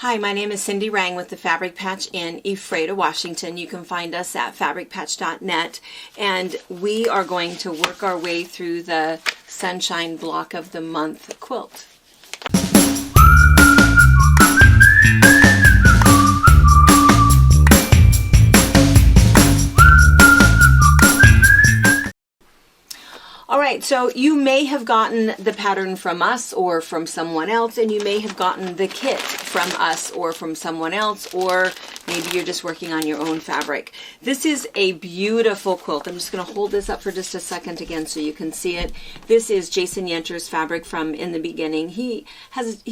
Hi, my name is Cindy Rang with the Fabric Patch in Ephrata, Washington. You can find us at fabricpatch.net, and we are going to work our way through the Sunshine Block of the Month quilt. Alright, so you may have gotten the pattern from us or from someone else, and you may have gotten the kit from us or from someone else, or maybe you're just working on your own fabric. This is a beautiful quilt. I'm just going to hold this up for just a second again so you can see it. This is Jason Yenter's fabric from In the Beginning. He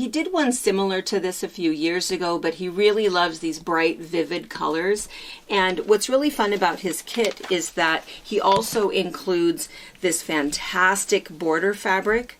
did one similar to this a few years ago, but he really loves these bright, vivid colors. And what's really fun about his kit is that he also includes this fantastic border fabric,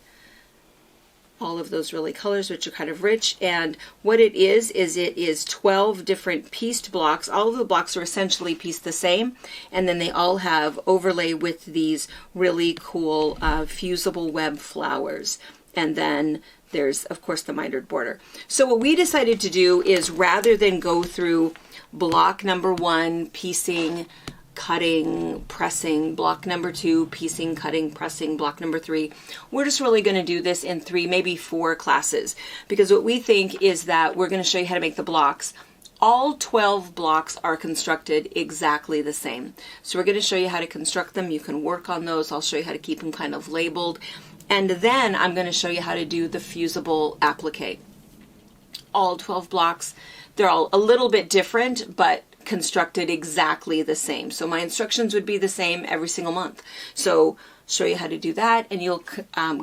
all of those really colors which are kind of rich, and what it is 12 different pieced blocks. All of the blocks are essentially pieced the same, and then they all have overlay with these really cool fusible web flowers, and then there's of course the mitered border. So what we decided to do is, rather than go through block number 1 piecing, cutting, pressing, block number 2 piecing, cutting, pressing, block number 3, we're just really going to do this in 3, maybe 4 classes, because what we think is that we're going to show you how to make the blocks. All 12 blocks are constructed exactly the same, so we're going to show you how to construct them. You can work on those. I'll show you how to keep them kind of labeled, and then I'm going to show you how to do the fusible applique. All 12 blocks, they're all a little bit different, but constructed exactly the same. So my instructions would be the same every single month. So show you how to do that, and you'll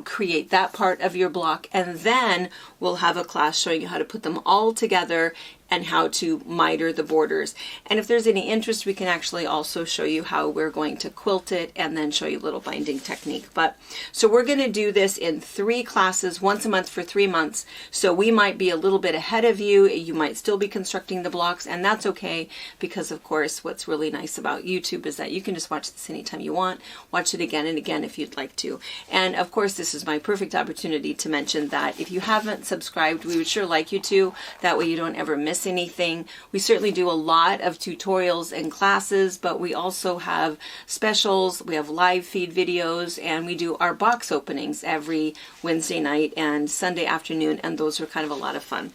create that part of your block, and then we'll have a class showing you how to put them all together and how to miter the borders. And if there's any interest, we can actually also show you how we're going to quilt it and then show you a little binding technique. But so we're going to do this in 3 classes, once a month for 3 months. So we might be a little bit ahead of you. You might still be constructing the blocks, and that's okay, because of course what's really nice about YouTube is that you can just watch this anytime you want, watch it again and again if you'd like to. And of course this is my perfect opportunity to mention that if you haven't subscribed, we would sure like you to. That way you don't ever miss anything. We certainly do a lot of tutorials and classes, but we also have specials, we have live feed videos, and we do our box openings every Wednesday night and Sunday afternoon, and those are kind of a lot of fun.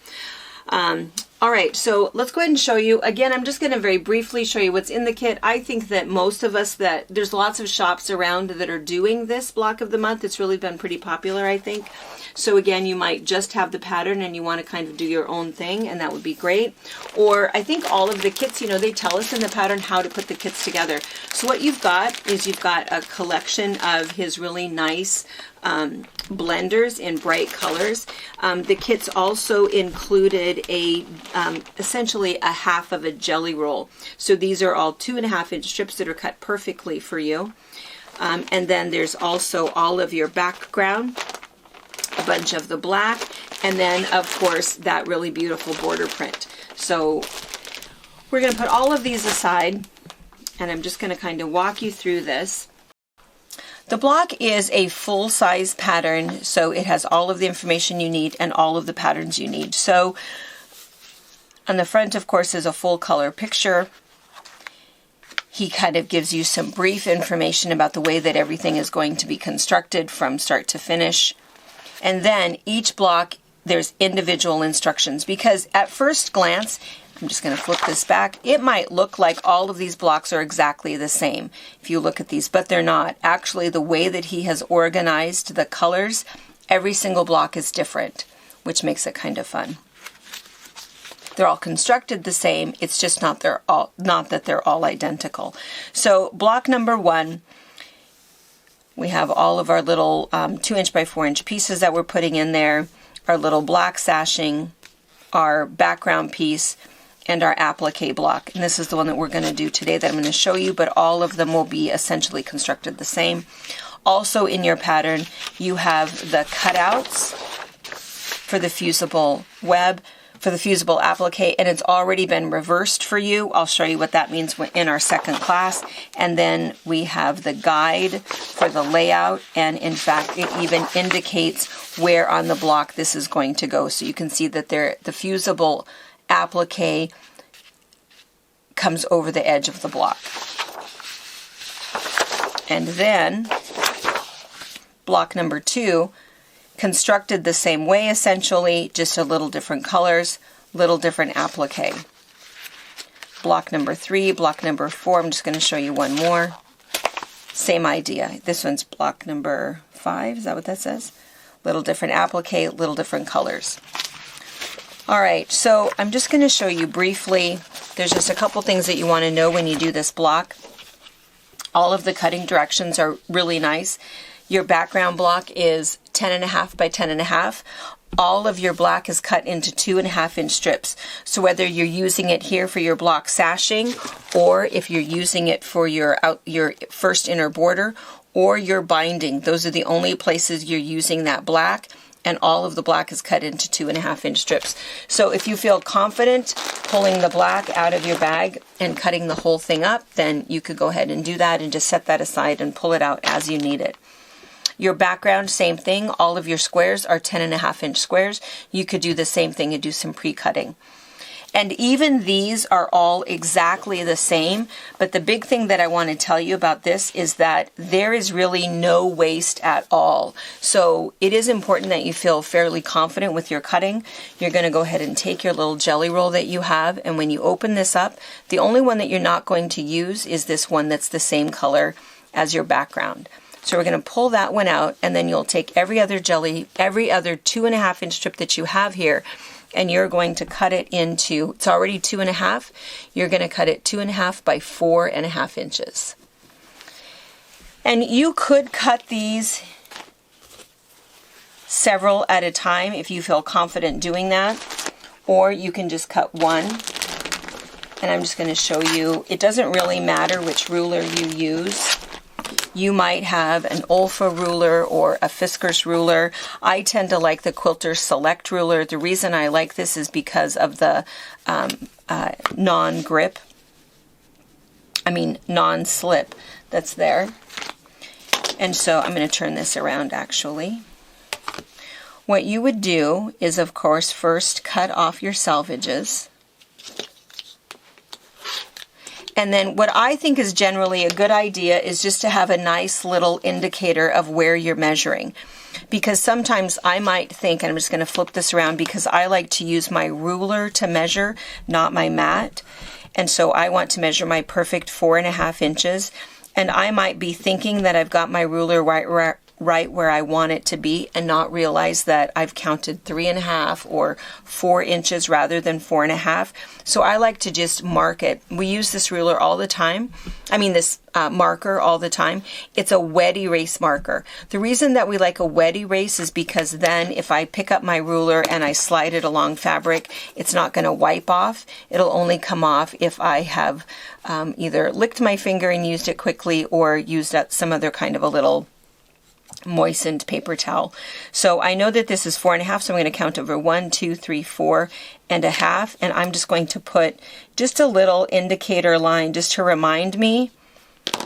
All right, so let's go ahead and show you. Again, I'm just going to very briefly show you what's in the kit. I think that most of us, that there's lots of shops around that are doing this block of the month. It's really been pretty popular, I think. So again, you might just have the pattern and you want to kind of do your own thing, and that would be great. Or I think all of the kits, you know, they tell us in the pattern how to put the kits together. So what you've got is you've got a collection of his really nice blenders in bright colors. The kits also included essentially a half of a jelly roll. So these are all 2.5-inch strips that are cut perfectly for you. And then there's also all of your background, a bunch of the black, and then of course that really beautiful border print. So we're going to put all of these aside, and I'm just going to kind of walk you through this. The block is a full-size pattern, so it has all of the information you need and all of the patterns you need. So on the front, of course, is a full color picture. He kind of gives you some brief information about the way that everything is going to be constructed from start to finish. And then each block, there's individual instructions, because at first glance, I'm just going to flip this back, it might look like all of these blocks are exactly the same if you look at these, but they're not. Actually, the way that he has organized the colors, every single block is different, which makes it kind of fun. They're all constructed the same, it's just not that they're all identical. So block number 1, we have all of our little 2-inch by 4-inch pieces that we're putting in there, our little black sashing, our background piece, and our applique block. And this is the one that we're going to do today that I'm going to show you, but all of them will be essentially constructed the same. Also in your pattern, you have the cutouts for the fusible web, for the fusible applique, and it's already been reversed for you. I'll show you what that means in our second class. And then we have the guide for the layout, and in fact it even indicates where on the block this is going to go. So you can see that the fusible applique comes over the edge of the block. And then block number 2, constructed the same way essentially, just a little different colors, little different applique. Block number 3, block number 4, I'm just going to show you one more. Same idea. This one's block number 5, is that what that says? Little different applique, little different colors. Alright, so I'm just going to show you briefly, there's just a couple things that you want to know when you do this block. All of the cutting directions are really nice. Your background block is 10.5 by 10.5. All of your black is cut into 2.5-inch strips. So whether you're using it here for your block sashing, or if you're using it for your first inner border, or your binding, those are the only places you're using that black, and all of the black is cut into 2.5-inch strips. So if you feel confident pulling the black out of your bag and cutting the whole thing up, then you could go ahead and do that and just set that aside and pull it out as you need it. Your background, same thing. All of your squares are 10.5-inch squares. You could do the same thing and do some pre-cutting. And even these are all exactly the same, but the big thing that I want to tell you about this is that there is really no waste at all. So it is important that you feel fairly confident with your cutting. You're going to go ahead and take your little jelly roll that you have, and when you open this up, the only one that you're not going to use is this one that's the same color as your background. So we're going to pull that one out, and then you'll take every other 2.5-inch strip that you have here, and you're going to cut it into, it's already 2.5, you're going to cut it 2.5 by 4.5 inches. And you could cut these several at a time if you feel confident doing that, or you can just cut one. And I'm just going to show you, it doesn't really matter which ruler you use. You might have an Olfa ruler or a Fiskars ruler. I tend to like the Quilter Select ruler. The reason I like this is because of the non-slip that's there. And so I'm going to turn this around actually. What you would do is, of course, first cut off your selvages. And then what I think is generally a good idea is just to have a nice little indicator of where you're measuring. Because sometimes I might think, and I'm just going to flip this around because I like to use my ruler to measure, not my mat. And so I want to measure my perfect 4.5 inches. And I might be thinking that I've got my ruler right where I want it to be, and not realize that I've counted 3.5 or 4 inches rather than 4.5. So I like to just mark it. We use this ruler all the time. This marker all the time. It's a wet erase marker. The reason that we like a wet erase is because then if I pick up my ruler and I slide it along fabric, it's not going to wipe off. It'll only come off if I have either licked my finger and used it quickly, or used some other kind of a little moistened paper towel. So I know that this is 4.5, so I'm going to count over 1, 2, 3, 4.5, and I'm just going to put just a little indicator line just to remind me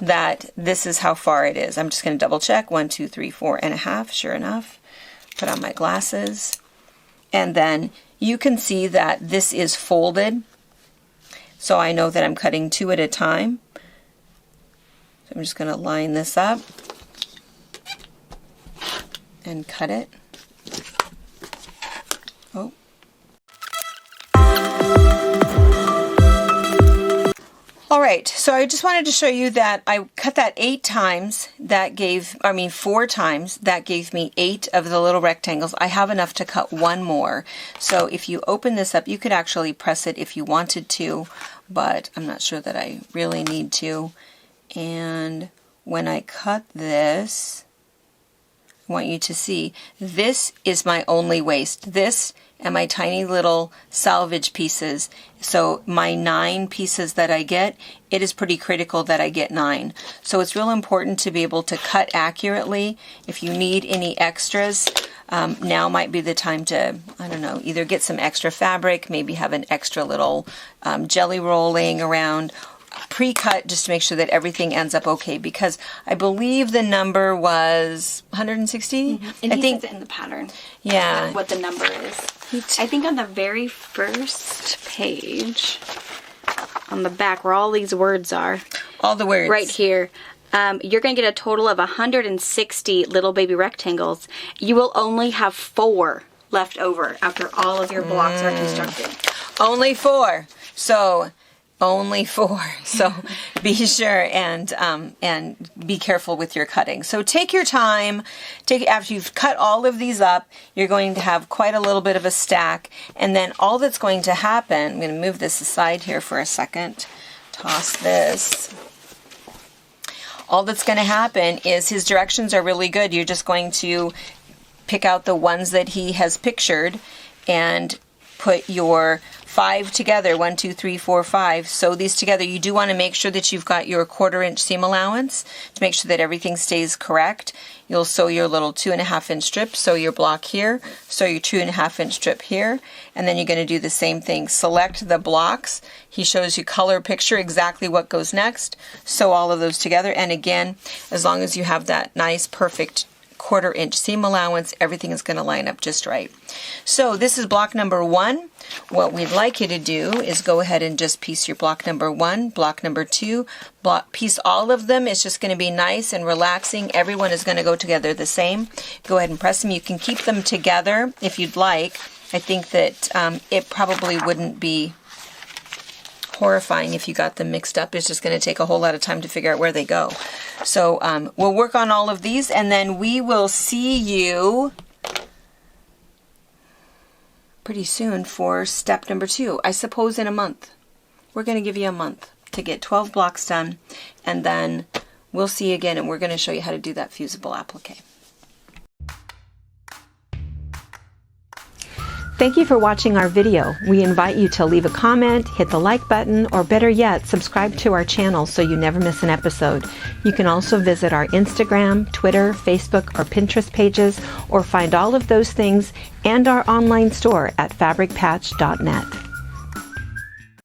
that this is how far it is. I'm just going to double check. 1, 2, 3, 4.5. Sure enough. Put on my glasses. And then you can see that this is folded. So I know that I'm cutting 2 at a time. So I'm just going to line this up and cut it. Oh. All right, so I just wanted to show you that I cut that 8 times. That gave, 4 times. That gave me 8 of the little rectangles. I have enough to cut one more. So if you open this up, you could actually press it if you wanted to, but I'm not sure that I really need to. And when I cut this, I want you to see, this is my only waste. This and my tiny little salvage pieces. So my 9 pieces that I get, it is pretty critical that I get 9. So it's real important to be able to cut accurately. If you need any extras, now might be the time to, I don't know, either get some extra fabric, maybe have an extra little jelly roll laying around, pre-cut just to make sure that everything ends up okay, because I believe the number was 160. And I think says it in the pattern. Yeah. What the number is. I think on the very first page, on the back where all these words are, all the words right here, you're going to get a total of 160 little baby rectangles. You will only have 4 left over after all of your blocks are constructed. Only 4. So only 4. So be sure and be careful with your cutting. So take your time. After you've cut all of these up, you're going to have quite a little bit of a stack. And then all that's going to happen, I'm going to move this aside here for a second. Toss this. All that's going to happen is his directions are really good. You're just going to pick out the ones that he has pictured and put your 5 together. 1, 2, 3, 4, 5. Sew these together. You do want to make sure that you've got your 1/4 inch seam allowance to make sure that everything stays correct. You'll sew your little 2.5 inch strip, sew your block here, sew your 2.5 inch strip here, and then you're going to do the same thing. Select the blocks. He shows you color picture exactly what goes next. Sew all of those together, and again, as long as you have that nice perfect 1/4 inch seam allowance, everything is going to line up just right. So this is block number 1. What we'd like you to do is go ahead and just piece your block number 1, block number 2, piece all of them. It's just going to be nice and relaxing. Everyone is going to go together the same. Go ahead and press them. You can keep them together if you'd like. I think that it probably wouldn't be horrifying if you got them mixed up. It's just going to take a whole lot of time to figure out where they go. So we'll work on all of these, and then we will see you pretty soon for step number 2. I suppose in a month. We're going to give you a month to get 12 blocks done, and then we'll see you again, and we're going to show you how to do that fusible applique. Thank you for watching our video. We invite you to leave a comment, hit the like button, or better yet, subscribe to our channel so you never miss an episode. You can also visit our Instagram, Twitter, Facebook, or Pinterest pages, or find all of those things and our online store at fabricpatch.net.